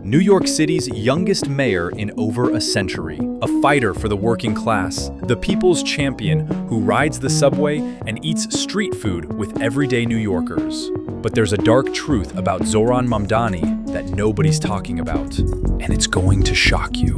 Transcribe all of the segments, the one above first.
New York City's youngest mayor in over a century, a fighter for the working class, the people's champion who rides the subway and eats street food with everyday New Yorkers. But there's a dark truth about Zohran Mamdani that nobody's talking about, and it's going to shock you.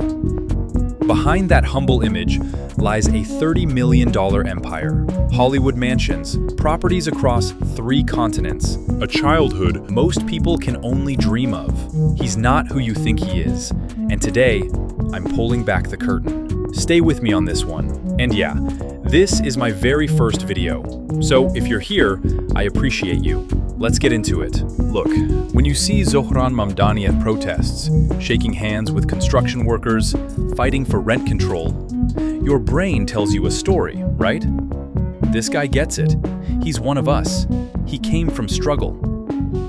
Behind that humble image lies a $30 million empire, Hollywood mansions, properties across 3 continents, a childhood most people can only dream of. He's not who you think he is, and today, I'm pulling back the curtain. Stay with me on this one. And yeah, this is my very first video, so if you're here, I appreciate you. Let's get into it. Look, when you see Zohran Mamdani at protests, shaking hands with construction workers, fighting for rent control, your brain tells you a story, right? This guy gets it. He's one of us. He came from struggle.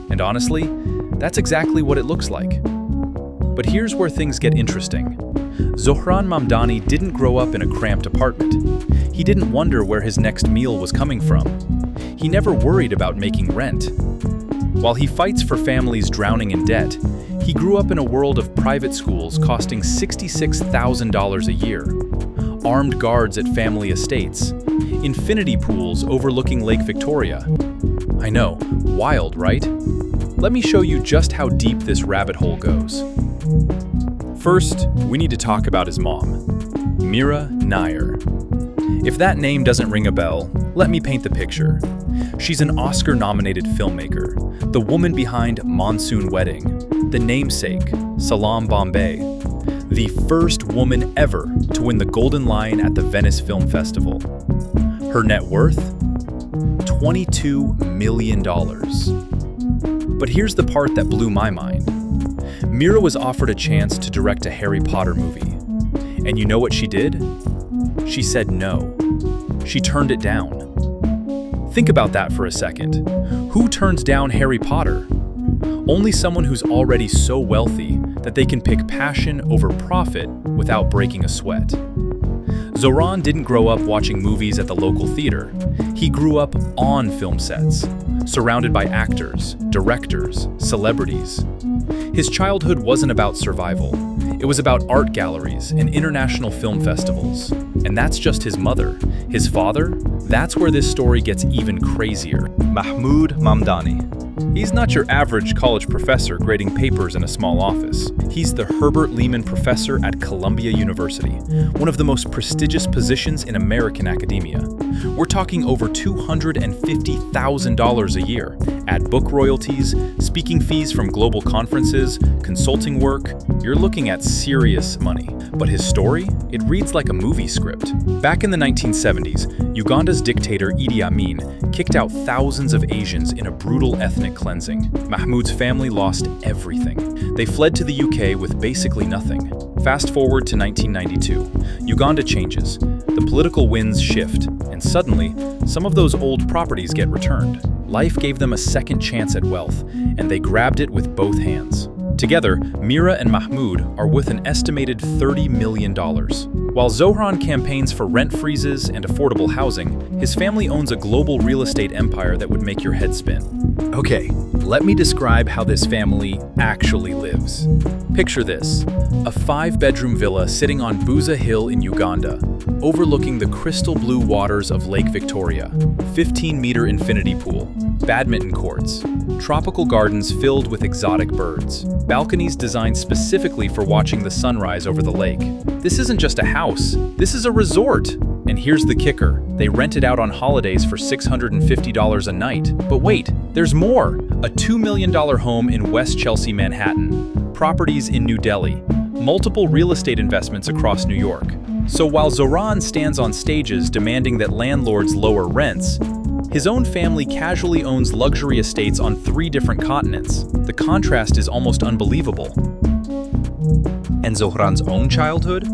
And honestly, that's exactly what it looks like. But here's where things get interesting. Zohran Mamdani didn't grow up in a cramped apartment. He didn't wonder where his next meal was coming from. He never worried about making rent. While he fights for families drowning in debt, he grew up in a world of private schools costing $66,000 a year, armed guards at family estates, infinity pools overlooking Lake Victoria. I know, wild, right? Let me show you just how deep this rabbit hole goes. First, we need to talk about his mom, Mira Nair. If that name doesn't ring a bell, let me paint the picture. She's an Oscar-nominated filmmaker, the woman behind Monsoon Wedding, the namesake, Salaam, Bombay, the first woman ever to win the Golden Lion at the Venice Film Festival. Her net worth? $22 million. But here's the part that blew my mind. Mira was offered a chance to direct a Harry Potter movie. And you know what she did? She said no. She turned it down. Think about that for a second. Who turns down Harry Potter? Only someone who's already so wealthy that they can pick passion over profit without breaking a sweat. Zohran didn't grow up watching movies at the local theater. He grew up on film sets, surrounded by actors, directors, celebrities. His childhood wasn't about survival. It was about art galleries and international film festivals. And that's just his mother. His father? That's where this story gets even crazier. Mahmood Mamdani. He's not your average college professor grading papers in a small office. He's the Herbert Lehman Professor at Columbia University, one of the most prestigious positions in American academia. We're talking over $250,000 a year. Add book royalties, speaking fees from global conferences, consulting work. You're looking at serious money. But his story? It reads like a movie script. Back in the 1970s, Uganda's dictator Idi Amin kicked out thousands of Asians in a brutal ethnic cleansing. Mahmood's family lost everything. They fled to the UK with basically nothing. Fast forward to 1992. Uganda changes. The political winds shift, and suddenly, some of those old properties get returned. Life gave them a second chance at wealth, and they grabbed it with both hands. Together, Mira and Mahmood are worth an estimated $30 million. While Zohran campaigns for rent freezes and affordable housing, his family owns a global real estate empire that would make your head spin. Okay, let me describe how this family actually lives. Picture this: a 5-bedroom villa sitting on Buza Hill in Uganda, overlooking the crystal blue waters of Lake Victoria, 15-meter infinity pool, badminton courts, tropical gardens filled with exotic birds, balconies designed specifically for watching the sunrise over the lake. This isn't just a house, this is a resort. And here's the kicker: they rent it out on holidays for $650 a night. But wait, there's more! A $2 million home in West Chelsea, Manhattan, properties in New Delhi, multiple real estate investments across New York. So while Zohran stands on stages demanding that landlords lower rents, his own family casually owns luxury estates on 3 different continents. The contrast is almost unbelievable. And Zohran's own childhood?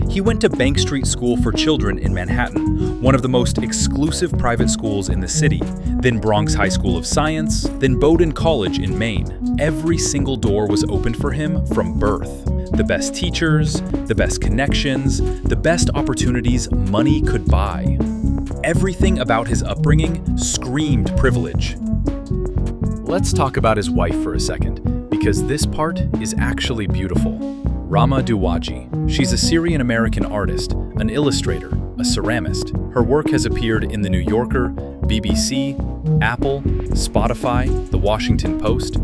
He went to Bank Street School for Children in Manhattan, one of the most exclusive private schools in the city, then Bronx High School of Science, then Bowdoin College in Maine. Every single door was opened for him from birth. The best teachers, the best connections, the best opportunities money could buy. Everything about his upbringing screamed privilege. Let's talk about his wife for a second. because this part is actually beautiful. Rama Duwaji. She's a Syrian-American artist, an illustrator, a ceramist. Her work has appeared in The New Yorker, BBC, Apple, Spotify, The Washington Post.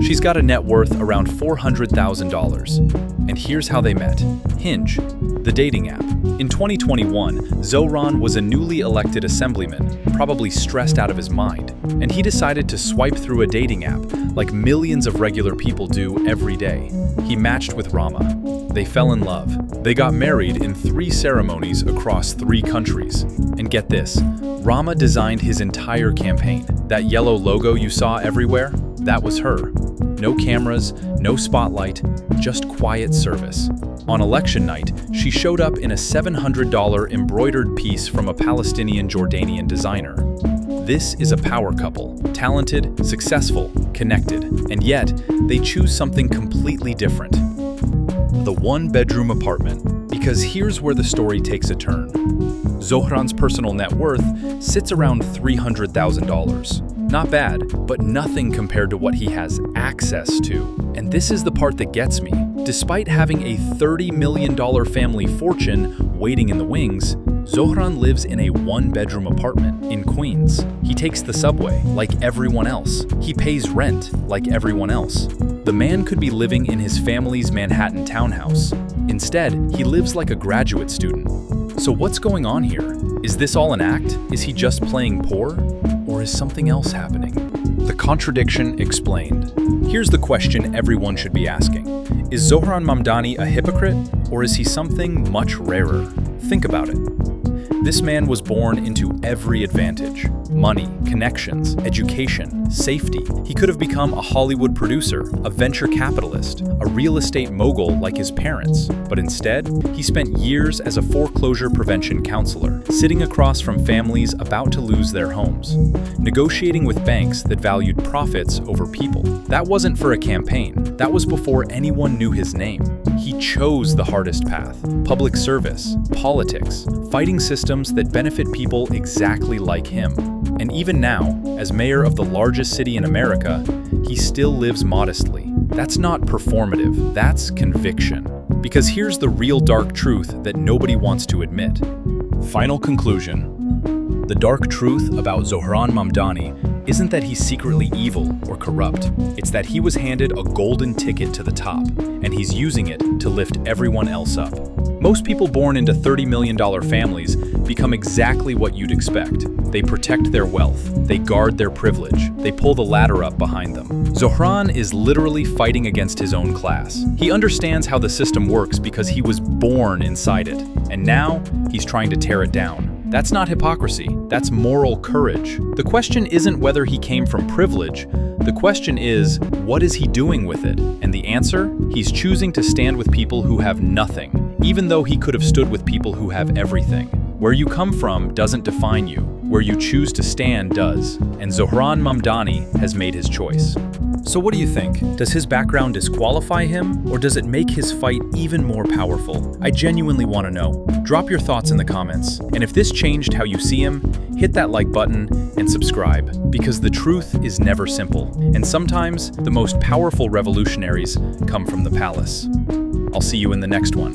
She's got a net worth around $400,000. And here's how they met. Hinge, the dating app. In 2021, Zohran was a newly elected assemblyman, probably stressed out of his mind, and he decided to swipe through a dating app like millions of regular people do every day. He matched with Rama. They fell in love. They got married in 3 ceremonies across 3 countries. And get this, Rama designed his entire campaign. That yellow logo you saw everywhere, that was her. No cameras, no spotlight, just quiet service. On election night, she showed up in a $700 embroidered piece from a Palestinian-Jordanian designer. This is a power couple, talented, successful, connected, and yet they choose something completely different. The one-bedroom apartment, because here's where the story takes a turn. Zohran's personal net worth sits around $300,000. Not bad, but nothing compared to what he has access to. And this is the part that gets me. Despite having a $30 million family fortune waiting in the wings, Zohran lives in a one-bedroom apartment in Queens. He takes the subway like everyone else. He pays rent like everyone else. The man could be living in his family's Manhattan townhouse. Instead, he lives like a graduate student. So what's going on here? Is this all an act? Is he just playing poor? Or is something else happening? The contradiction explained. Here's the question everyone should be asking. Is Zohran Mamdani a hypocrite, or is he something much rarer? Think about it. This man was born into every advantage. Money, connections, education, safety. He could have become a Hollywood producer, a venture capitalist, a real estate mogul like his parents. But instead, he spent years as a foreclosure prevention counselor, sitting across from families about to lose their homes, negotiating with banks that valued profits over people. That wasn't for a campaign. That was before anyone knew his name. He chose the hardest path: public service, politics, fighting systems that benefit people exactly like him. And even now, as mayor of the largest city in America, he still lives modestly. That's not performative, that's conviction. Because here's the real dark truth that nobody wants to admit. Final conclusion. The dark truth about Zohran Mamdani isn't that he's secretly evil or corrupt. It's that he was handed a golden ticket to the top, and he's using it to lift everyone else up. Most people born into $30 million families become exactly what you'd expect. They protect their wealth, they guard their privilege, they pull the ladder up behind them. Zohran is literally fighting against his own class. He understands how the system works because he was born inside it, and now he's trying to tear it down. That's not hypocrisy, that's moral courage. The question isn't whether he came from privilege, the question is, what is he doing with it? And the answer? He's choosing to stand with people who have nothing, even though he could have stood with people who have everything. Where you come from doesn't define you, where you choose to stand does. And Zohran Mamdani has made his choice. So what do you think? Does his background disqualify him, or does it make his fight even more powerful? I genuinely want to know. Drop your thoughts in the comments. And if this changed how you see him, hit that like button and subscribe, because the truth is never simple. And sometimes the most powerful revolutionaries come from the palace. I'll see you in the next one.